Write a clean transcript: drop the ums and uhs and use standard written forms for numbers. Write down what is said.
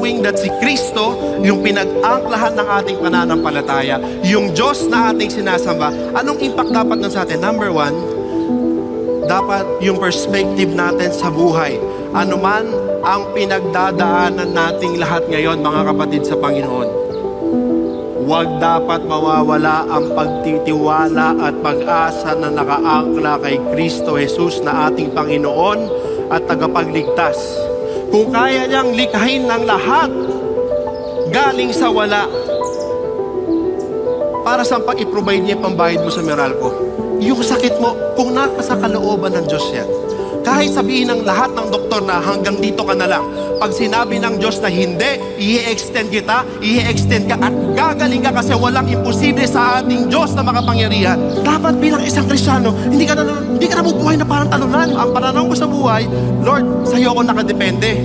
knowing that si Kristo, yung pinag-angklahan ng ating pananampalataya, yung Diyos na ating sinasamba, anong impact dapat nun sa atin? Number one, dapat yung perspective natin sa buhay. Ano man ang pinagdadaanan nating lahat ngayon, mga kapatid sa Panginoon, huwag dapat mawawala ang pagtitiwala at pag-asa na nakaangkla kay Kristo Jesus na ating Panginoon at tagapagligtas. Kung kaya niyang likhain ng lahat galing sa wala, para sa pag-i-provide niya pambayad mo sa Meralco. Yung sakit mo, kung nasa kalooban ng Diyos yan, kahit sabihin ng lahat ng doktor na hanggang dito ka na lang, pag sinabi ng Diyos na hindi, i-extend kita, i-extend ka at gagaling ka kasi walang imposible sa ating Diyos na makapangyarihan. Dapat bilang isang Kristiyano, hindi ka na mabubuhay na parang talunan. Ang pananaw ko sa buhay, Lord, sa'yo ako nakadepende.